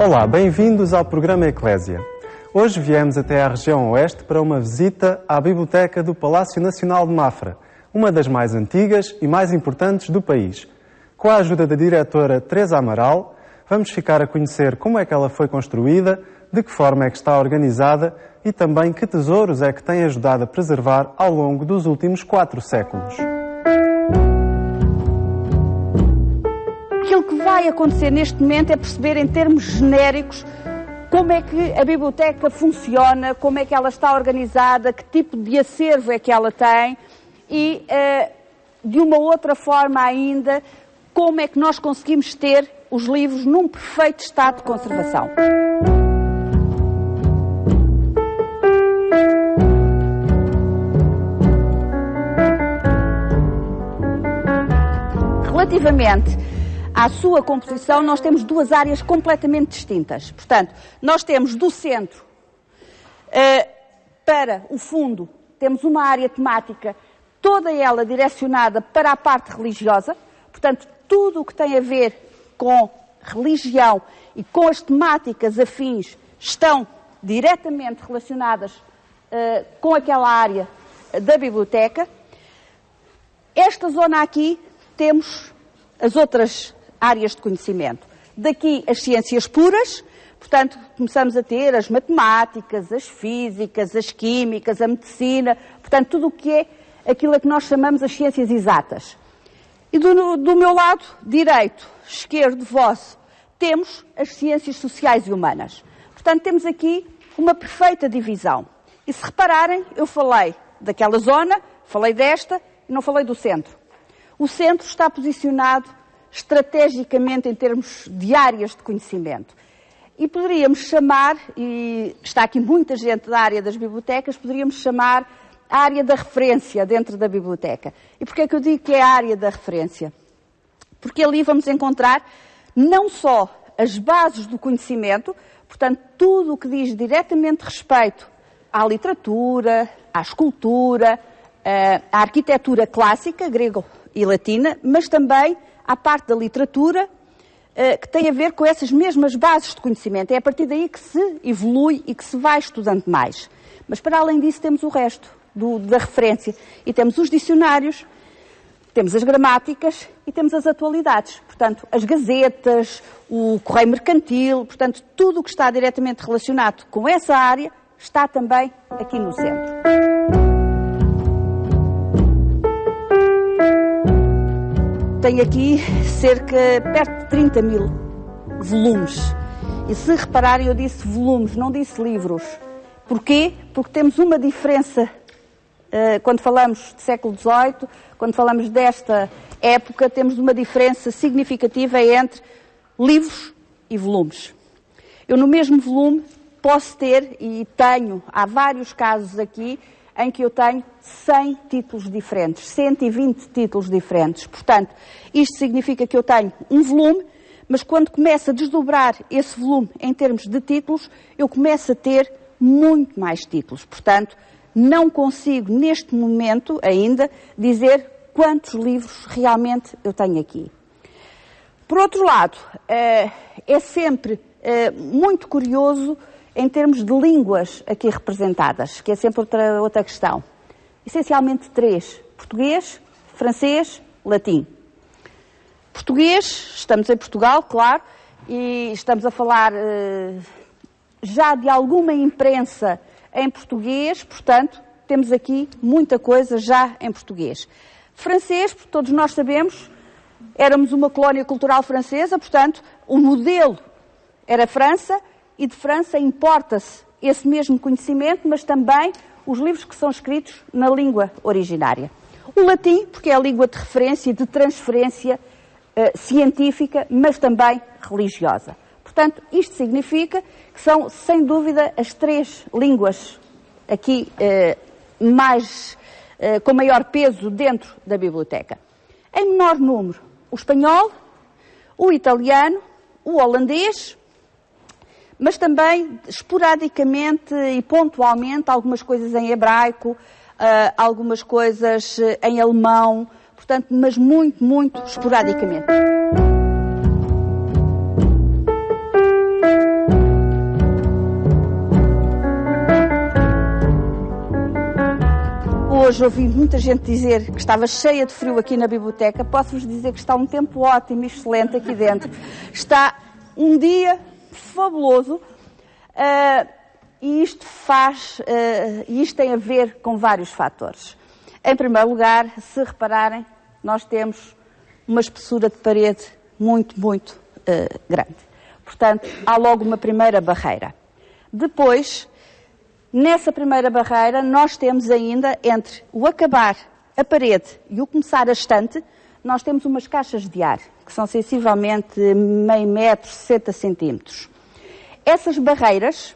Olá, bem-vindos ao programa Eclésia. Hoje viemos até à região oeste para uma visita à Biblioteca do Palácio Nacional de Mafra, uma das mais antigas e mais importantes do país. Com a ajuda da diretora Teresa Amaral, vamos ficar a conhecer como é que ela foi construída, de que forma é que está organizada e também que tesouros é que tem ajudado a preservar ao longo dos últimos 4 séculos. Aquilo que vai acontecer neste momento é perceber em termos genéricos como é que a biblioteca funciona, como é que ela está organizada, que tipo de acervo é que ela tem e, de uma outra forma ainda, como é que nós conseguimos ter os livros num perfeito estado de conservação. Relativamente à sua composição, nós temos 2 áreas completamente distintas. Portanto, nós temos do centro para o fundo, temos uma área temática, toda ela direcionada para a parte religiosa. Portanto, tudo o que tem a ver com religião e com as temáticas afins estão diretamente relacionadas com aquela área da biblioteca. Esta zona aqui temos as outras áreas de conhecimento. Daqui as ciências puras, portanto, começamos a ter as matemáticas, as físicas, as químicas, a medicina, portanto, tudo o que é aquilo a que nós chamamos as ciências exatas. E do meu lado direito, esquerdo vosso, temos as ciências sociais e humanas. Portanto, temos aqui uma perfeita divisão. E se repararem, eu falei daquela zona, falei desta e não falei do centro. O centro está posicionado estrategicamente em termos de áreas de conhecimento. E poderíamos chamar, e está aqui muita gente da área das bibliotecas, poderíamos chamar a área da referência dentro da biblioteca. E porquê é que eu digo que é a área da referência? Porque ali vamos encontrar não só as bases do conhecimento, portanto, tudo o que diz diretamente respeito à literatura, à escultura, à arquitetura clássica, grego e latina, mas também à parte da literatura, que tem a ver com essas mesmas bases de conhecimento. É a partir daí que se evolui e que se vai estudando mais. Mas, para além disso, temos o resto da referência. E temos os dicionários, temos as gramáticas e temos as atualidades. Portanto, as gazetas, o correio mercantil, portanto, tudo o que está diretamente relacionado com essa área está também aqui no centro. Tenho aqui perto de 30 mil volumes. E se repararem, eu disse volumes, não disse livros. Porquê? Porque temos uma diferença, quando falamos de século XVIII, quando falamos desta época, temos uma diferença significativa entre livros e volumes. Eu no mesmo volume posso ter, e tenho, há vários casos aqui, em que eu tenho 100 títulos diferentes, 120 títulos diferentes. Portanto, isto significa que eu tenho um volume, mas quando começo a desdobrar esse volume em termos de títulos, eu começo a ter muito mais títulos. Portanto, não consigo, neste momento ainda, dizer quantos livros realmente eu tenho aqui. Por outro lado, é sempre muito curioso em termos de línguas aqui representadas, que é sempre outra questão. Essencialmente 3. Português, francês, latim. Português, estamos em Portugal, claro, e estamos a falar já de alguma imprensa em português, portanto, temos aqui muita coisa já em português. Francês, porque todos nós sabemos, éramos uma colónia cultural francesa, portanto, o modelo era França, e de França importa-se esse mesmo conhecimento, mas também os livros que são escritos na língua originária. O latim, porque é a língua de referência e de transferência científica, mas também religiosa. Portanto, isto significa que são, sem dúvida, as 3 línguas aqui com maior peso dentro da biblioteca. Em menor número, o espanhol, o italiano, o holandês, mas também, esporadicamente e pontualmente, algumas coisas em hebraico, algumas coisas em alemão, portanto, mas muito, muito esporadicamente. hoje ouvi muita gente dizer que estava cheia de frio aqui na biblioteca. Posso-vos dizer que está um tempo ótimo e excelente aqui dentro. Está um dia fabuloso e isto tem a ver com vários fatores. Em primeiro lugar, se repararem, nós temos uma espessura de parede muito, muito grande. Portanto, há logo uma primeira barreira. Depois, nessa primeira barreira, nós temos ainda, entre o acabar a parede e o começar a estante, nós temos umas caixas de ar, que são sensivelmente meio metro, 60 centímetros. Essas barreiras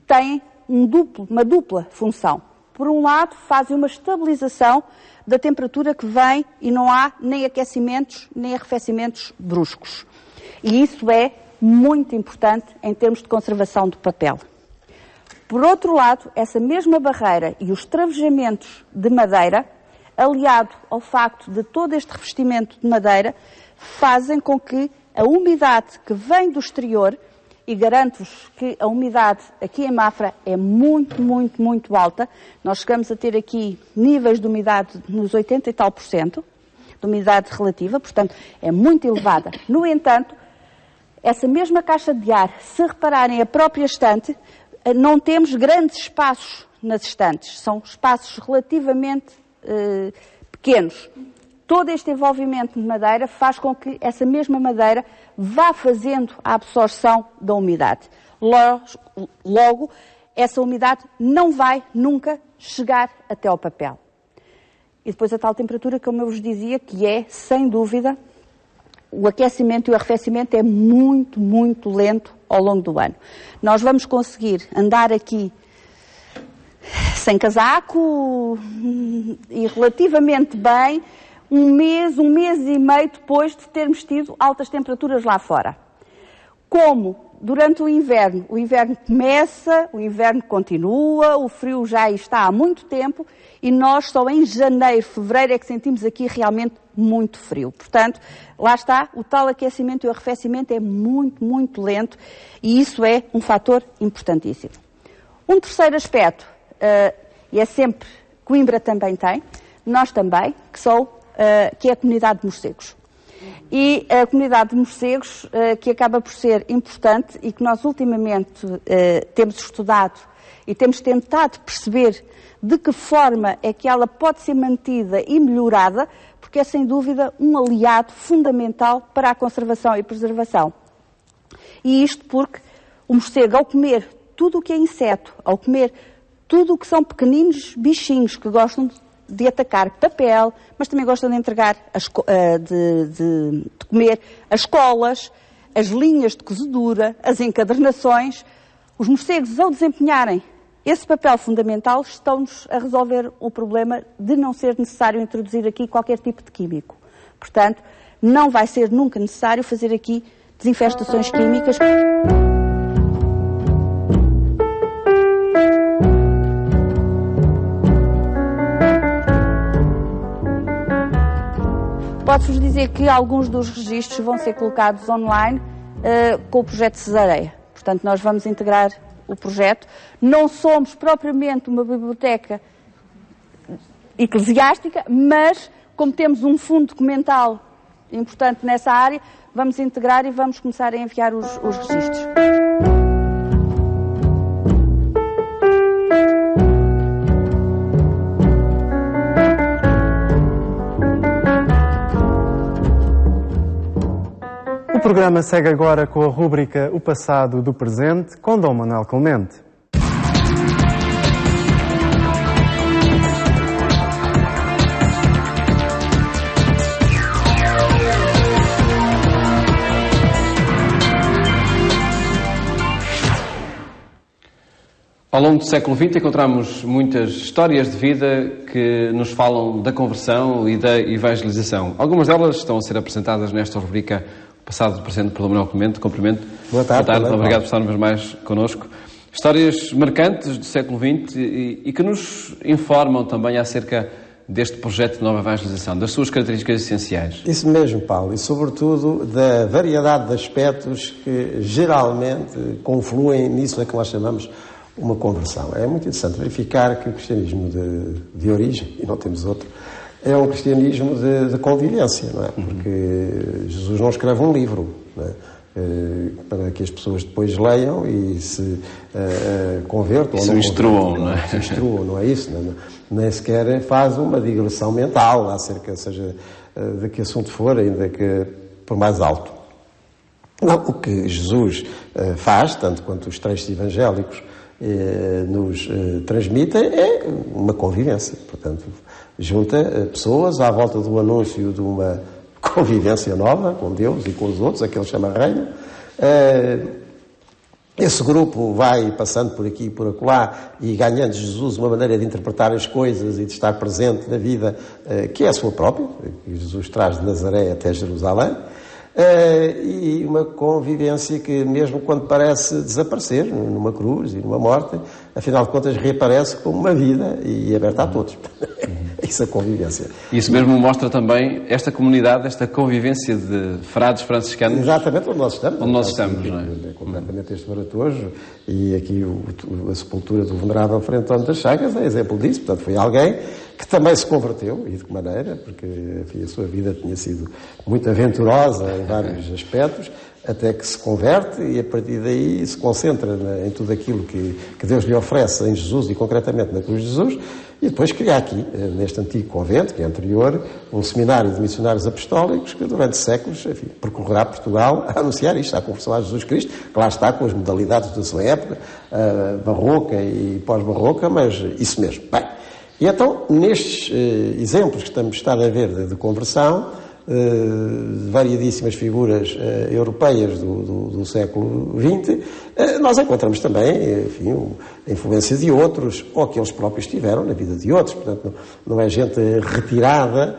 têm uma dupla função. Por um lado, fazem uma estabilização da temperatura que vem e não há nem aquecimentos nem arrefecimentos bruscos. E isso é muito importante em termos de conservação do papel. Por outro lado, essa mesma barreira e os travejamentos de madeira, aliado ao facto de todo este revestimento de madeira, fazem com que a umidade que vem do exterior, e garanto-vos que a umidade aqui em Mafra é muito, muito, muito alta. Nós chegamos a ter aqui níveis de umidade nos 80 e tal %, de umidade relativa, portanto é muito elevada. No entanto, essa mesma caixa de ar, se repararem a própria estante, não temos grandes espaços nas estantes, são espaços relativamente pequenos. Todo este envolvimento de madeira faz com que essa mesma madeira vá fazendo a absorção da umidade. Logo, essa umidade não vai nunca chegar até ao papel. E depois a tal temperatura, como eu vos dizia, que é, sem dúvida, o aquecimento e o arrefecimento é muito, muito lento ao longo do ano. Nós vamos conseguir andar aqui sem casaco e relativamente bem um mês e meio depois de termos tido altas temperaturas lá fora. Como durante o inverno começa, o inverno continua, o frio já está há muito tempo e nós só em janeiro, fevereiro é que sentimos aqui realmente muito frio. Portanto, lá está, o tal aquecimento e o arrefecimento é muito, muito lento e isso é um fator importantíssimo. Um terceiro aspecto, e é sempre, Coimbra também tem, nós também, que é a comunidade de morcegos. E a comunidade de morcegos, que acaba por ser importante e que nós ultimamente temos estudado e temos tentado perceber de que forma é que ela pode ser mantida e melhorada, porque é sem dúvida um aliado fundamental para a conservação e preservação. E isto porque o morcego, ao comer tudo o que é inseto, ao comer tudo o que são pequeninos bichinhos que gostam de atacar papel, mas também gostam de entregar, de comer as colas, as linhas de cozedura, as encadernações. Os morcegos, ao desempenharem esse papel fundamental, estão-nos a resolver o problema de não ser necessário introduzir aqui qualquer tipo de químico. Portanto, não vai ser nunca necessário fazer aqui desinfestações químicas. Posso-vos dizer que alguns dos registros vão ser colocados online com o projeto Cesareia. Portanto, nós vamos integrar o projeto. Não somos propriamente uma biblioteca eclesiástica, mas como temos um fundo documental importante nessa área, vamos integrar e vamos começar a enviar os registros. O programa segue agora com a rúbrica O Passado do Presente, com Dom Manuel Clemente. Ao longo do século XX encontramos muitas histórias de vida que nos falam da conversão e da evangelização. Algumas delas estão a ser apresentadas nesta rubrica Passado do Presente pelo Manuel Clemente. Cumprimento. Boa tarde. Obrigado por estar uma vez mais connosco. Histórias marcantes do século XX e que nos informam também acerca deste projeto de nova evangelização, das suas características essenciais. Isso mesmo, Paulo, e sobretudo da variedade de aspectos que geralmente confluem nisso a que nós chamamos uma conversão. É muito interessante verificar que o cristianismo de origem, e não temos outro, é um cristianismo de convivência, não é? Porque Jesus não escreve um livro, não é? Para que as pessoas depois leiam e se convertam. Se instruam, não é? Se instruam, não é isso? Nem sequer faz uma digressão mental acerca, seja de que assunto for, ainda que por mais alto. Não, o que Jesus faz, tanto quanto os trechos evangélicos nos transmitem, é uma convivência. Portanto, junta pessoas à volta do anúncio de uma convivência nova com Deus e com os outros, aquele chama reino. Esse grupo vai passando por aqui e por acolá e ganhando de Jesus uma maneira de interpretar as coisas e de estar presente na vida que é a sua própria, que Jesus traz de Nazaré até Jerusalém, e uma convivência que, mesmo quando parece desaparecer numa cruz e numa morte, afinal de contas reaparece como uma vida e aberta a todos. Isso é convivência. Isso mesmo mostra também esta comunidade, esta convivência de frades franciscanos. Exatamente onde nós estamos. Onde nós estamos, não é? É completamente este baratojo. E aqui a sepultura do venerável Frei António das Chagas é exemplo disso. Portanto, foi alguém que também se converteu. E de que maneira? Porque, enfim, a sua vida tinha sido muito aventurosa em vários aspectos, até que se converte e a partir daí se concentra em tudo aquilo que Deus lhe oferece em Jesus e concretamente na cruz de Jesus, e depois cria aqui, neste antigo convento, que é anterior, um seminário de missionários apostólicos que durante séculos, enfim, percorrerá Portugal a anunciar isto, a conversão a Jesus Cristo, que lá está com as modalidades da sua época, barroca e pós-barroca, mas isso mesmo. Bem, e então, nestes exemplos que estamos a ver de conversão, variadíssimas figuras europeias do século XX, nós encontramos também, enfim, a influência de outros, ou que eles próprios tiveram na vida de outros. Portanto, não é gente retirada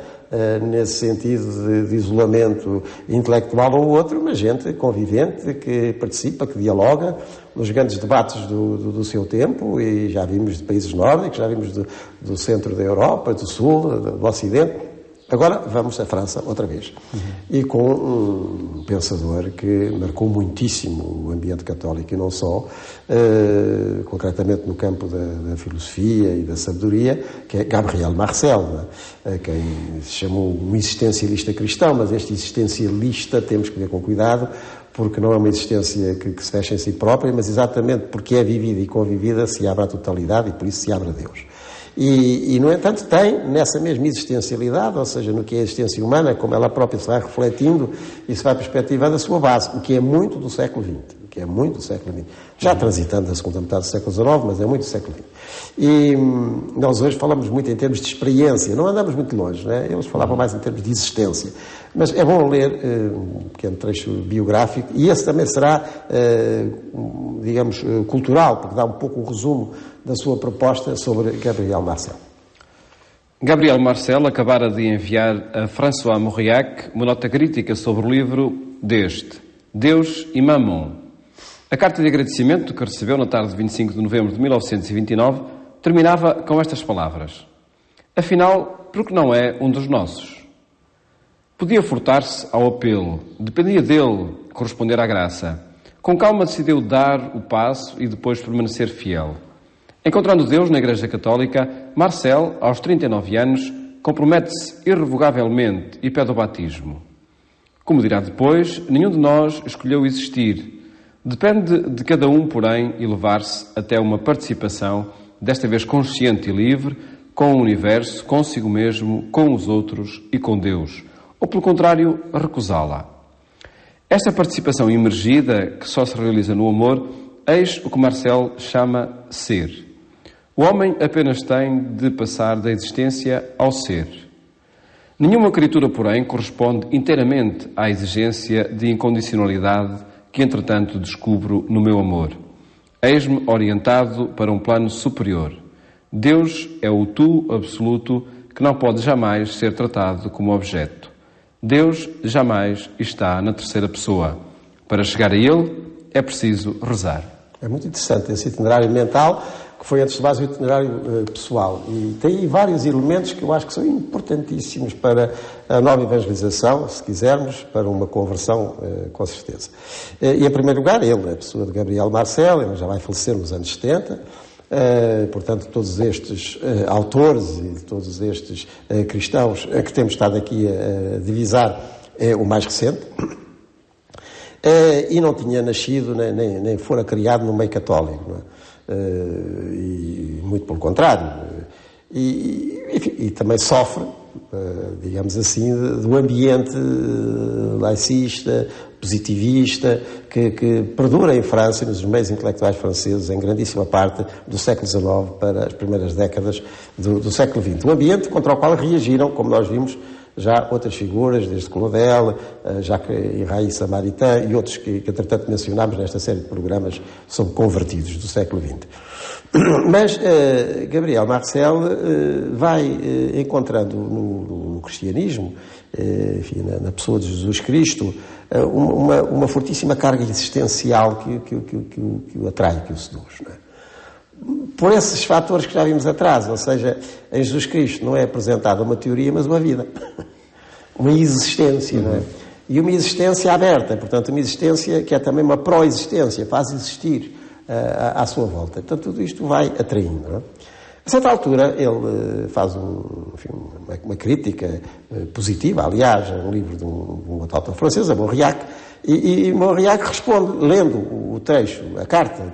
nesse sentido de isolamento intelectual ou outro, mas gente convivente, que participa, que dialoga nos grandes debates do seu tempo, e já vimos de países nórdicos, já vimos do centro da Europa, do sul, do ocidente. Agora vamos à França outra vez. E com um pensador que marcou muitíssimo o ambiente católico e não só, concretamente no campo da filosofia e da sabedoria, que é Gabriel Marcel, quem se chamou um existencialista cristão, mas este existencialista temos que ver com cuidado, porque não é uma existência que se fecha em si própria, mas exatamente porque é vivida e convivida se abre à totalidade e por isso se abre a Deus. E, no entanto, tem nessa mesma existencialidade, ou seja, no que é a existência humana, como ela própria se vai refletindo e se vai perspectivando a sua base, o que é muito do século XX. Já transitando a segunda metade do século XIX, mas é muito do século XX. E nós hoje falamos muito em termos de experiência, não andamos muito longe, não é? Eles falavam mais em termos de existência. Mas é bom ler um pequeno trecho biográfico, e esse também será, digamos, cultural, porque dá um pouco o resumo da sua proposta sobre Gabriel Marcel. Gabriel Marcel acabara de enviar a François Mauriac uma nota crítica sobre o livro deste, Deus e Mammon. A carta de agradecimento que recebeu na tarde de 25 de novembro de 1929 terminava com estas palavras: afinal, porque não é um dos nossos. Podia furtar-se ao apelo, dependia dele corresponder à graça. Com calma decidiu dar o passo e depois permanecer fiel. Encontrando Deus na Igreja Católica, Marcel, aos 39 anos, compromete-se irrevogavelmente e pede o batismo. Como dirá depois, nenhum de nós escolheu existir. Depende de cada um, porém, elevar-se até uma participação, desta vez consciente e livre, com o universo, consigo mesmo, com os outros e com Deus. Ou, pelo contrário, recusá-la. Esta participação imergida, que só se realiza no amor, eis o que Marcel chama ser. O homem apenas tem de passar da existência ao ser. Nenhuma criatura, porém, corresponde inteiramente à exigência de incondicionalidade que, entretanto, descubro no meu amor. Eis-me orientado para um plano superior. Deus é o tu absoluto que não pode jamais ser tratado como objeto. Deus jamais está na terceira pessoa. Para chegar a Ele, é preciso rezar. É muito interessante esse itinerário mental, que foi antes de mais o itinerário pessoal. E tem aí vários elementos que eu acho que são importantíssimos para a nova evangelização, se quisermos, para uma conversão, com certeza. E, em primeiro lugar, ele, a pessoa de Gabriel Marcel, ele já vai falecer nos anos 70, portanto, todos estes autores e todos estes cristãos que temos estado aqui a divisar é o mais recente. E não tinha nascido nem fora criado no meio católico, não é? E muito pelo contrário, e também sofre, digamos assim, do ambiente laicista, positivista, que perdura em França e nos meios intelectuais franceses em grandíssima parte do século XIX para as primeiras décadas do século XX. Um ambiente contra o qual reagiram, como nós vimos, já outras figuras, desde Claudel, Jacques e Raïssa Maritain e outros que entretanto mencionámos nesta série de programas sobre convertidos do século XX. Mas Gabriel Marcel vai encontrando no cristianismo, enfim, na pessoa de Jesus Cristo, uma fortíssima carga existencial que o atrai, que o seduz, não é? Por esses fatores que já vimos atrás, ou seja, em Jesus Cristo não é apresentada uma teoria, mas uma vida. Uma existência, não é? E uma existência aberta, portanto, uma existência que é também uma pró-existência, faz existir à sua volta. Portanto, tudo isto vai atraindo, não é? A certa altura, ele faz uma crítica positiva, aliás, a um livro de um outro autor francês, a Mauriac, e Mauriac responde, lendo o trecho, a carta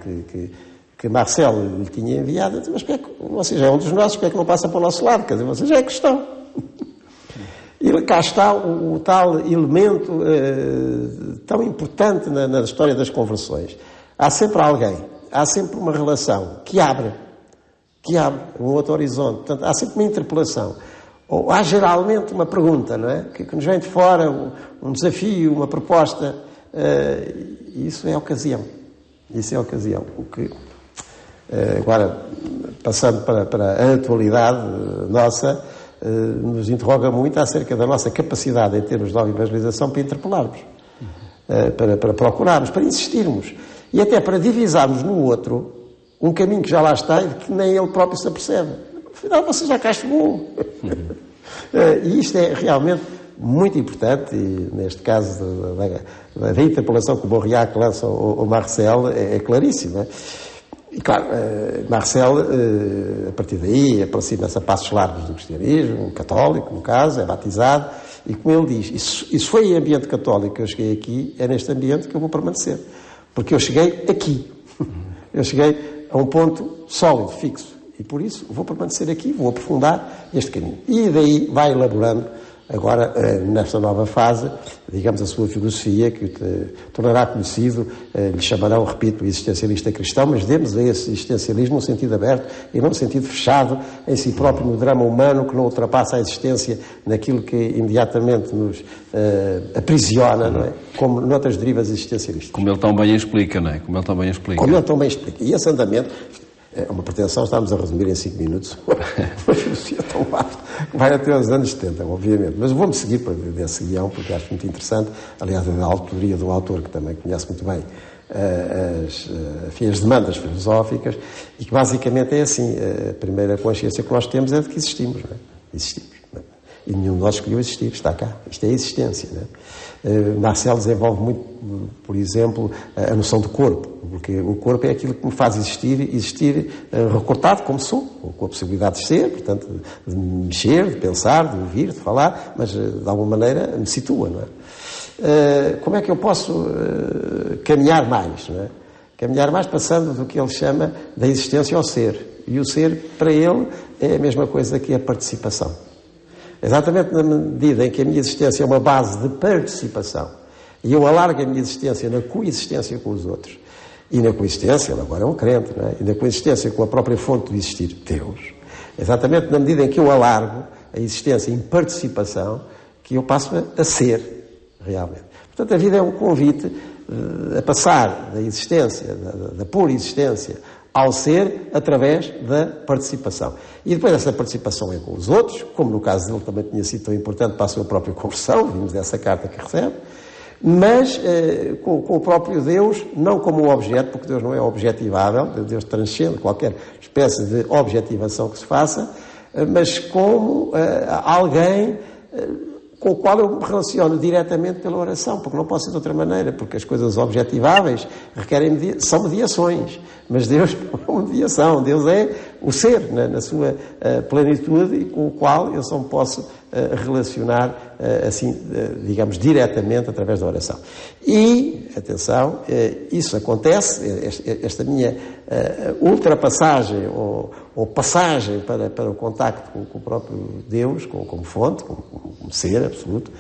que Marcel lhe tinha enviado, mas porque é que você já é um dos nossos, porque é que não passa para o nosso lado? Quer dizer, você já é cristão. E cá está o tal elemento tão importante na história das conversões. Há sempre alguém, há sempre uma relação que abre um outro horizonte. Portanto, há sempre uma interpelação. Ou há geralmente uma pergunta, não é? Que nos vem de fora, um desafio, uma proposta. Isso é a ocasião. Isso é a ocasião. O que... Agora, passando para a atualidade nossa, nos interroga muito acerca da nossa capacidade em termos de nova evangelização para interpelarmos, para procurarmos, para insistirmos e até para divisarmos no outro um caminho que já lá está e de que nem ele próprio se apercebe. Afinal, você já cá chegou. E isto é realmente muito importante, e neste caso da interpelação que o Mauriac lança ao Marcel é claríssimo, não é? E claro, Marcel, a partir daí, aproxima-se a passos largos do cristianismo, católico, no caso, é batizado, e como ele diz, isso foi em ambiente católico que eu cheguei aqui, é neste ambiente que eu vou permanecer. Porque eu cheguei aqui. Eu cheguei a um ponto sólido, fixo. E por isso vou permanecer aqui, vou aprofundar este caminho. E daí vai elaborando, agora, nesta nova fase, digamos, a sua filosofia, que tornará conhecido, lhe chamarão, repito, existencialista cristão, mas demos a esse existencialismo um sentido aberto e não um sentido fechado em si próprio, no drama humano, que não ultrapassa a existência naquilo que imediatamente nos aprisiona, não é? Como noutras derivas existencialistas. Como ele tão bem explica, não é? Como ele tão bem explica. E esse andamento... É uma pretensão, estamos a resumir em 5 minutos. Uma filosofia tão vasta que vai até aos anos 70, obviamente. Mas vou-me seguir para desse guião, porque acho muito interessante. Aliás, é da autoria de um autor que também conhece muito bem as demandas filosóficas, e que basicamente é assim: a primeira consciência que nós temos é de que existimos, não é? Existimos. Não é? E nenhum de nós escolheu existir, está cá. Isto é a existência, não é? Marcel desenvolve muito, por exemplo, a noção do corpo, porque o corpo é aquilo que me faz existir recortado como sou, com a possibilidade de ser, portanto, de mexer, de pensar, de ouvir, de falar, mas de alguma maneira me situa, não é? Como é que eu posso caminhar mais, não é? Caminhar mais passando do que ele chama da existência ao ser. E o ser, para ele, é a mesma coisa que a participação. Exatamente na medida em que a minha existência é uma base de participação e eu alargo a minha existência na coexistência com os outros, e na coexistência, ele agora é um crente, não é? E na coexistência com a própria fonte do existir, Deus. Exatamente na medida em que eu alargo a existência em participação, que eu passo a ser, realmente. Portanto, a vida é um convite a passar da existência, da pura existência, ao ser, através da participação. E depois essa participação é com os outros, como no caso dele também tinha sido tão importante para a sua própria conversão, vimos dessa carta que recebe, mas com o próprio Deus, não como um objeto, porque Deus não é objetivável, Deus transcende qualquer espécie de objetivação que se faça, mas como alguém com o qual eu me relaciono diretamente pela oração, porque não posso ser de outra maneira, porque as coisas objetiváveis são mediações, mas Deus não é uma mediação, Deus é o ser na sua plenitude e com o qual eu só me posso relacionar assim, digamos, diretamente através da oração. E, atenção, isso acontece, esta minha ultrapassagem ou passagem para o contacto com o próprio Deus, como fonte, como ser absoluto,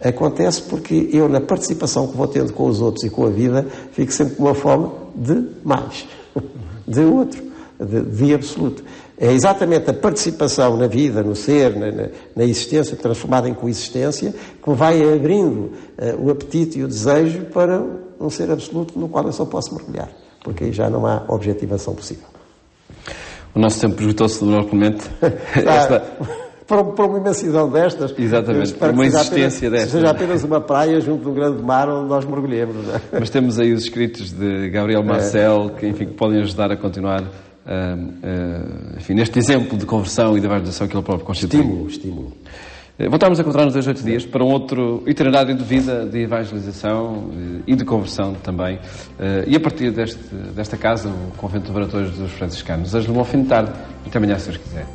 acontece porque eu, na participação que vou tendo com os outros e com a vida, fico sempre com uma fome de mais, de outro, de absoluto. É exatamente a participação na vida, no ser, na existência transformada em coexistência, que me vai abrindo o apetite e o desejo para um ser absoluto no qual eu só posso mergulhar, porque aí já não há objetivação possível. O nosso tempo esgotou-se normalmente. Para uma imensidão destas, exatamente, para uma existência destas. Seja apenas uma praia junto de um grande mar onde nós mergulhemos. Não é? Mas temos aí os escritos de Gabriel Marcel, que podem ajudar a continuar enfim, neste exemplo de conversão e de evangelização que ele próprio constitui. Estímulo. Voltamos a encontrar-nos 2 a 8 dias para um outro itinerário de vida, de evangelização e de conversão também. E a partir desta casa, o Convento de Varatores dos Franciscanos. Desejo-lhe um bom fim de tarde e até amanhã, se Deus quiser.